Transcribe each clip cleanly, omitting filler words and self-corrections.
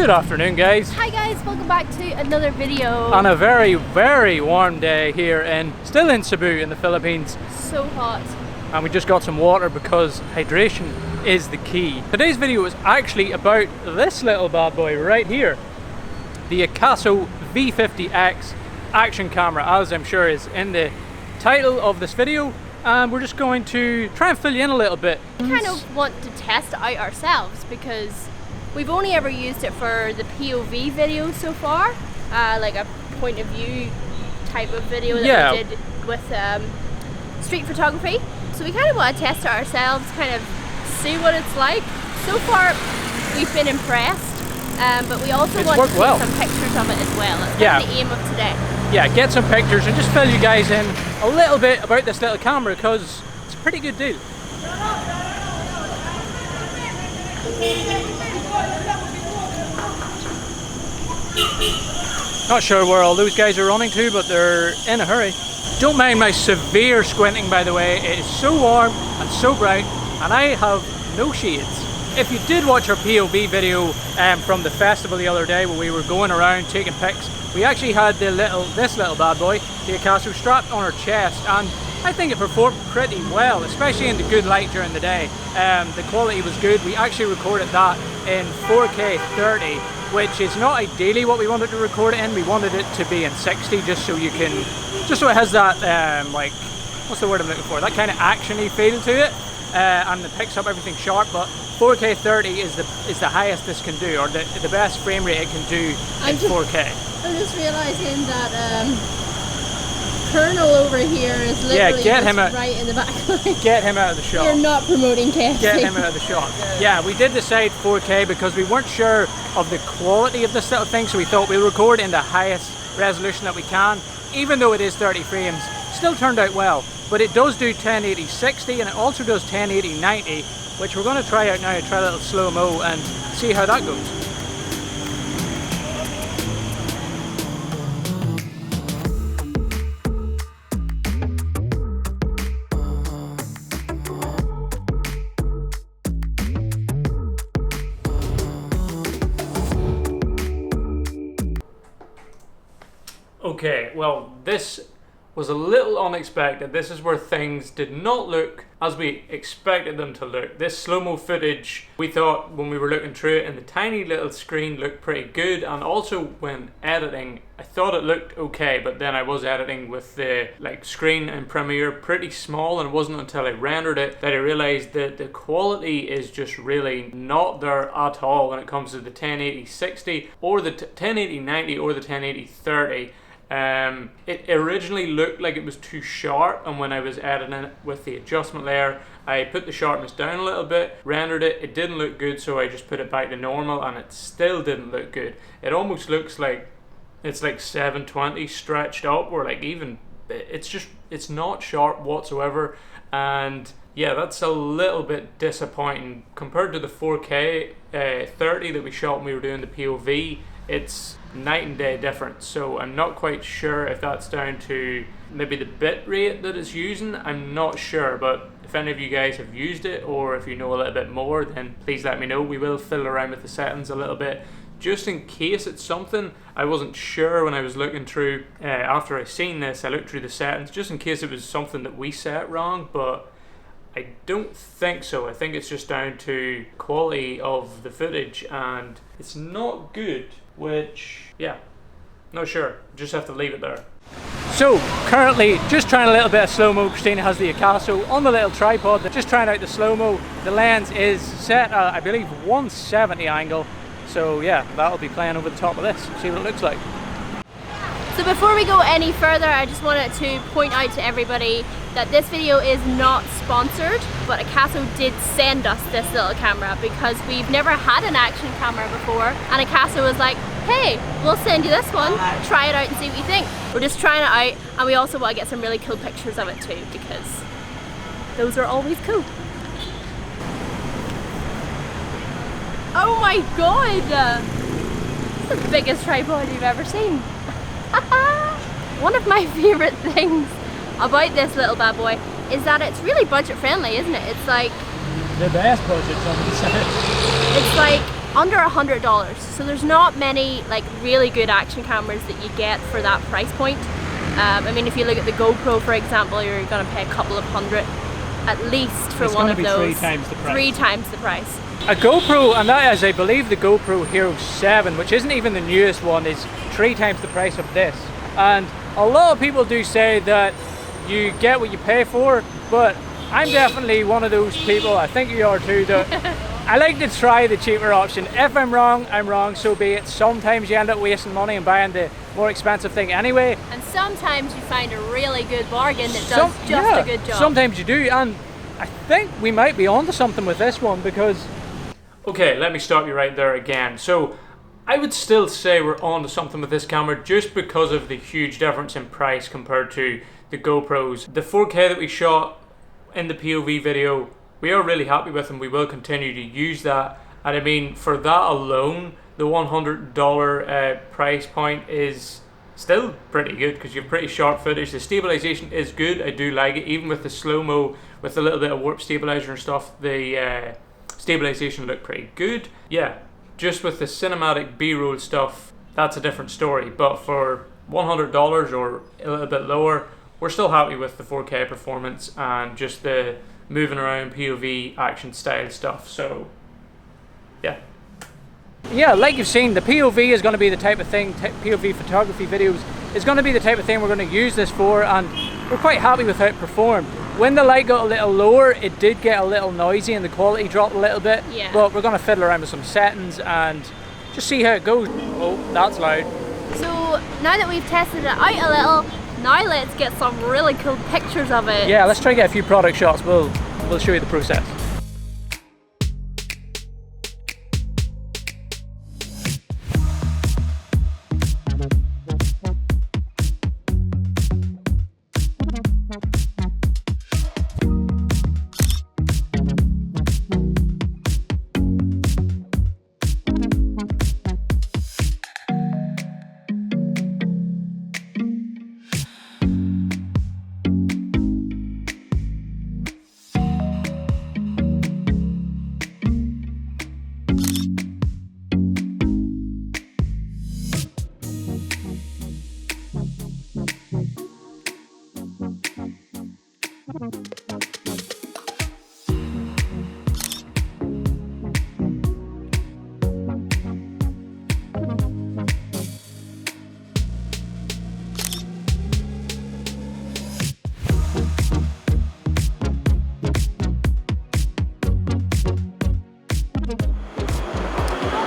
Good afternoon, guys. Hi guys, welcome back to another video. On a very, very warm day here still in Cebu in the Philippines. So hot. And we just got some water because hydration is the key. Today's video is actually about this little bad boy right here. The Akaso V50x action camera, as I'm sure is in the title of this video. And we're just going to try and fill you in a little bit. We kind of want to test it out ourselves because we've only ever used it for the POV video so far, like a point of view type of video that we did with street photography. So we kind of want to test it ourselves, kind of see what it's like. So far we've been impressed, but we also want to take some pictures of it as well. That's the aim of today. Yeah, get some pictures and just fill you guys in a little bit about this little camera because it's a pretty good deal. Not sure where all those guys are running to, but they're in a hurry. Don't mind my severe squinting, by the way. It is so warm and so bright, and I have no shades. If you did watch our POV video from the festival the other day where we were going around taking pics, we actually had this little bad boy, the Akaso, strapped on our chest, and I think it performed pretty well, especially in the good light during the day. The quality was good. We actually recorded that in 4K 30, which is not ideally what we wanted to record it in. We wanted it to be in 60 just so it has that, like, what's the word I'm looking for? That kind of actiony feel to it, and it picks up everything sharp, but 4K 30 is the highest this can do, or the best frame rate it can do in 4K. I'm just realising that Colonel over here is literally right in the back. Get him out of the shot. You're not promoting KFC. Get him out of the shot. Yeah, we did decide 4K because we weren't sure of the quality of this little thing, so we thought we'll record in the highest resolution that we can. Even though it is 30 frames, still turned out well. But it does do 1080 60 and it also does 1080 90, which we're going to try out now, try a little slow-mo and see how that goes. Okay, well, this was a little unexpected. This is where things did not look as we expected them to look. This slow-mo footage, we thought when we were looking through it and the tiny little screen looked pretty good, and also when editing, I thought it looked okay, but then I was editing with the screen in Premiere pretty small, and it wasn't until I rendered it that I realized that the quality is just really not there at all when it comes to the 1080 60 or the 1080 90 or the 1080 30. It originally looked like it was too sharp, and when I was editing it with the adjustment layer, I put the sharpness down a little bit, rendered it, it didn't look good, so I just put it back to normal and it still didn't look good. It almost looks like it's like 720 stretched up, or it's not sharp whatsoever, and yeah, that's a little bit disappointing. Compared to the 4K 30 that we shot when we were doing the POV, it's night and day difference. So I'm not quite sure if that's down to maybe the bit rate that it's using. I'm not sure, but if any of you guys have used it or if you know a little bit more, then please let me know. We will fiddle around with the settings a little bit just in case it's something. I wasn't sure when I was looking through, after I seen this, I looked through the settings just in case it was something that we set wrong, but I don't think so. I think it's just down to quality of the footage and it's not good, which, yeah, not sure. Just have to leave it there. So currently just trying a little bit of slow-mo. Christina has the Akaso on the little tripod, just trying out the slow-mo. The lens is set at, I believe, 170 angle. So yeah, that'll be playing over the top of this. See what it looks like. So before we go any further, I just wanted to point out to everybody that this video is not sponsored, but Akaso did send us this little camera because we've never had an action camera before, and Akaso was like, hey, we'll send you this one, try it out and see what you think. We're just trying it out, and we also want to get some really cool pictures of it too, because those are always cool. Oh my god! It's the biggest tripod you've ever seen. One of my favourite things about this little bad boy is that it's really budget friendly, isn't it? It's like the best budget, somebody said. It's like under $100. So there's not many like really good action cameras that you get for that price point. I mean, if you look at the GoPro, for example, you're going to pay a couple of hundred at least for one of those. 3 times the price. 3 times the price. A GoPro, and that is, I believe, the GoPro Hero 7, which isn't even the newest one, is 3 times the price of this. And a lot of people do say that you get what you pay for, but I'm definitely one of those people, I think you are too, that I like to try the cheaper option. If I'm wrong, so be it. Sometimes you end up wasting money and buying the more expensive thing anyway. And sometimes you find a really good bargain that does just a good job. Sometimes you do, and I think we might be onto something with this one because... Okay, let me stop you right there again. So, I would still say we're onto something with this camera just because of the huge difference in price compared to the GoPros. The 4K that we shot in the POV video, we are really happy with, and we will continue to use that. And I mean, for that alone, the $100 price point is still pretty good because you have pretty sharp footage. The stabilization is good. I do like it, even with the slow-mo, with a little bit of warp stabilizer and stuff. The stabilization looked pretty good. Yeah, just with the cinematic B-roll stuff, that's a different story. But for $100 or a little bit lower, we're still happy with the 4K performance and just the moving around POV action style stuff. So yeah, like you've seen, the POV is going to be the type of thing, POV photography videos is going to be the type of thing we're going to use this for, and we're quite happy with how it performed. When the light got a little lower, it did get a little noisy and the quality dropped a little bit, but we're going to fiddle around with some settings and just see how it goes. Oh, that's loud. So now that we've tested it out a little, now let's get some really cool pictures of it. Yeah, let's try to get a few product shots. We'll show you the process.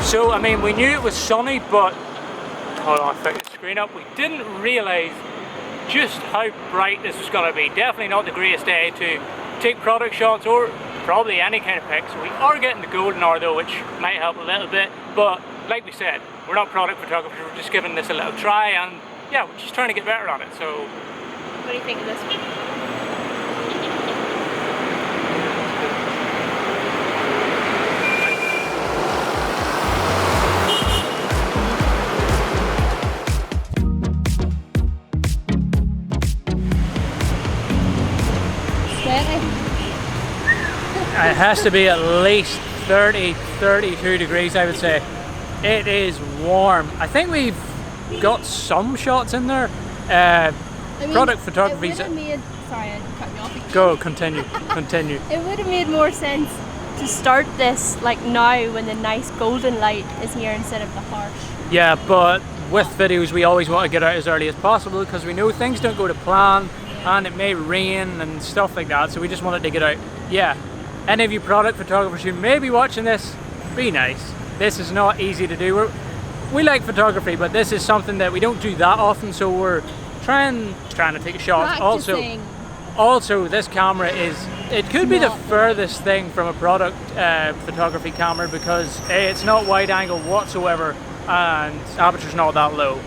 So, I mean, we knew it was sunny, but hold on, I'll pick the screen up. We didn't realise just how bright this was going to be. Definitely not the greatest day to take product shots or probably any kind of pics. We are getting the golden hour though, which might help a little bit. But like we said, we're not product photographers, we're just giving this a little try, and yeah, we're just trying to get better on it. So, what do you think of this one? It has to be at least 30, 32 degrees, I would say. It is warm. I think we've got some shots in there. Product photography. Sorry, I cut you off. Go, continue. It would have made more sense to start this like now when the nice golden light is here instead of the harsh. Yeah, but with videos we always want to get out as early as possible because we know things don't go to plan and it may rain and stuff like that, so we just wanted to get out. Yeah. Any of you product photographers who may be watching this, be nice. This is not easy to do. We like photography, but this is something that we don't do that often, so we're trying to take a shot. Also, this camera it could be the furthest thing from a product photography camera because it's not wide angle whatsoever and aperture's not that low.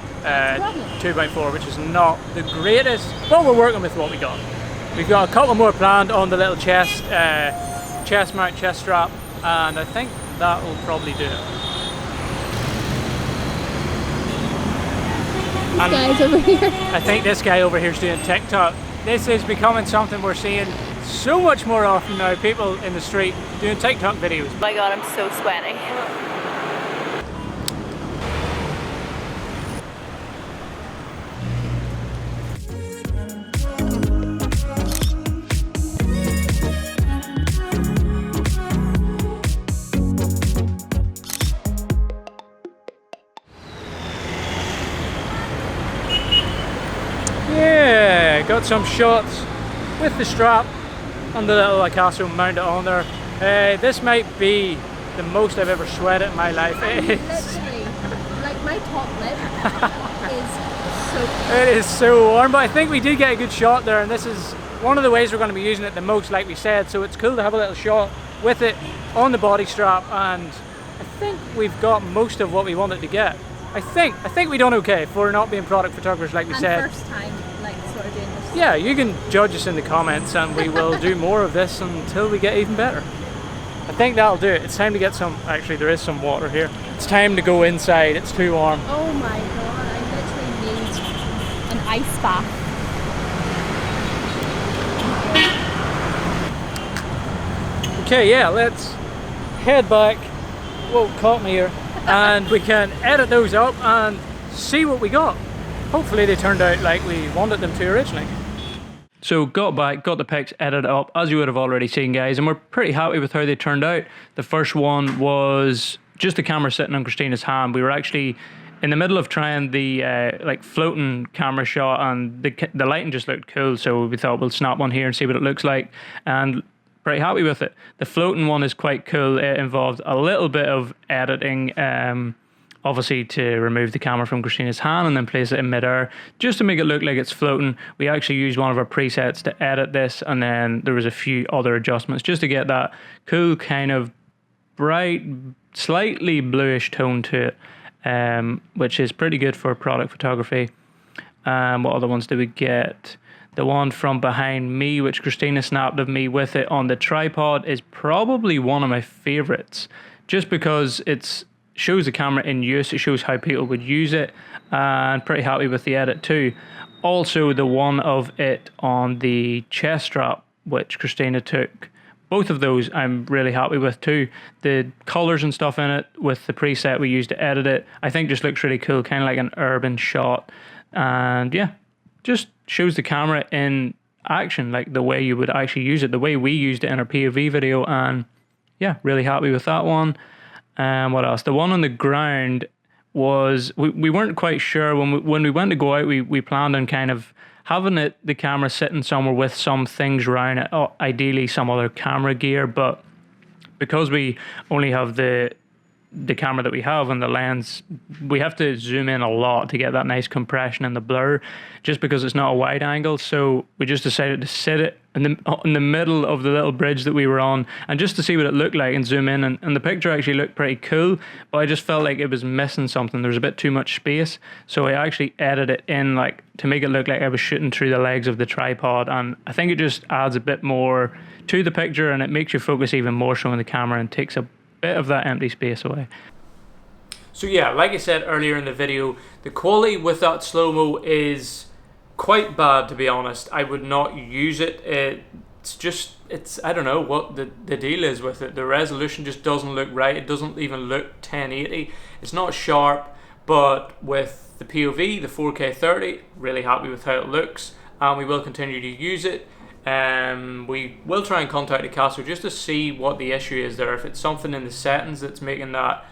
2x4, which is not the greatest, but we're working with what we got. We've got a couple more planned on the little chest mount, chest strap, and I think that will probably do it. This guy's over here. I think this guy over here is doing TikTok. This is becoming something we're seeing so much more often now, people in the street doing TikTok videos. Oh my god, I'm so sweaty. got some shots with the strap and the little Akaso mounted on there. This might be the most I've ever sweated in my life. It is literally, like my top lip is so it is so warm, but I think we did get a good shot there, and this is one of the ways we're going to be using it the most, like we said, so it's cool to have a little shot with it on the body strap, and I think we've got most of what we wanted to get. I think we done okay for not being product photographers, like we said. First time, like, sort of doing this. Yeah, you can judge us in the comments, and we will do more of this until we get even better. I think that'll do it. It's time to get some, actually there is some water here. It's time to go inside, it's too warm. Oh my god, I literally need an ice bath. Okay, yeah, let's head back. Whoa, caught me here. And we can edit those up and see what we got. Hopefully they turned out like we wanted them to originally. So got back, got the pics edited up, as you would have already seen, guys, and we're pretty happy with how they turned out. The first one was just the camera sitting on Christina's hand. We were actually in the middle of trying the like floating camera shot, and the lighting just looked cool, so we thought we'll snap one here and see what it looks like, and pretty happy with it. The floating one is quite cool. It involved a little bit of editing, obviously to remove the camera from Christina's hand and then place it in midair just to make it look like it's floating. We actually used one of our presets to edit this, and then there was a few other adjustments just to get that cool kind of bright, slightly bluish tone to it, which is pretty good for product photography. What other ones did we get? The one from behind me, which Christina snapped of me with it on the tripod, is probably one of my favorites, just because it shows the camera in use, it shows how people would use it, and pretty happy with the edit too. Also the one of it on the chest strap, which Christina took, both of those I'm really happy with too. The colors and stuff in it with the preset we used to edit it, I think just looks really cool, kind of like an urban shot, and yeah, just shows the camera in action, like the way you would actually use it, the way we used it in our POV video, and yeah, really happy with that one. What else? The one on the ground was, we weren't quite sure, when we went to go out, we planned on kind of having the camera sitting somewhere with some things around it, ideally some other camera gear, but because we only have the camera that we have and the lens, we have to zoom in a lot to get that nice compression and the blur, just because it's not a wide angle. So we just decided to sit it in the middle of the little bridge that we were on, and just to see what it looked like and zoom in, and the picture actually looked pretty cool, but I just felt like it was missing something. There was a bit too much space, so I actually edited it in like to make it look like I was shooting through the legs of the tripod, and I think it just adds a bit more to the picture, and it makes you focus even more so on the camera and takes a bit of that empty space away. So yeah, like I said earlier in the video, the quality with that slow-mo is quite bad, to be honest. I would not use it. It's I don't know what the deal is with it. The resolution just doesn't look right. It doesn't even look 1080. It's not sharp, but with the POV, the 4K 30, really happy with how it looks, and we will continue to use it. We will try and contact Akaso just to see what the issue is there, if it's something in the settings that's making that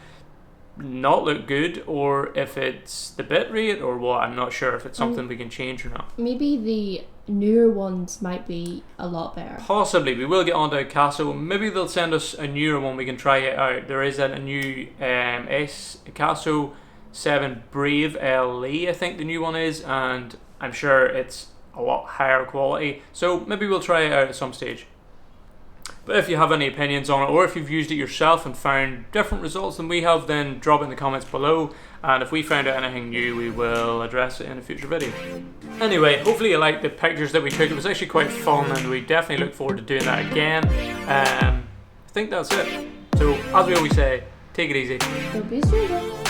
not look good, or if it's the bitrate or what. I'm not sure if it's something we can change or not. Maybe the newer ones might be a lot better. Possibly. We will get on to Akaso. Maybe they'll send us a newer one, we can try it out. There is a new Akaso 7 Brave LE, I think the new one is, and I'm sure it's a lot higher quality, so maybe we'll try it out at some stage. But if you have any opinions on it, or if you've used it yourself and found different results than we have, then drop it in the comments below, and if we found out anything new, we will address it in a future video. Anyway, hopefully you liked the pictures that we took. It was actually quite fun, and we definitely look forward to doing that again. I think that's it. So as we always say, take it easy. Don't be stupid.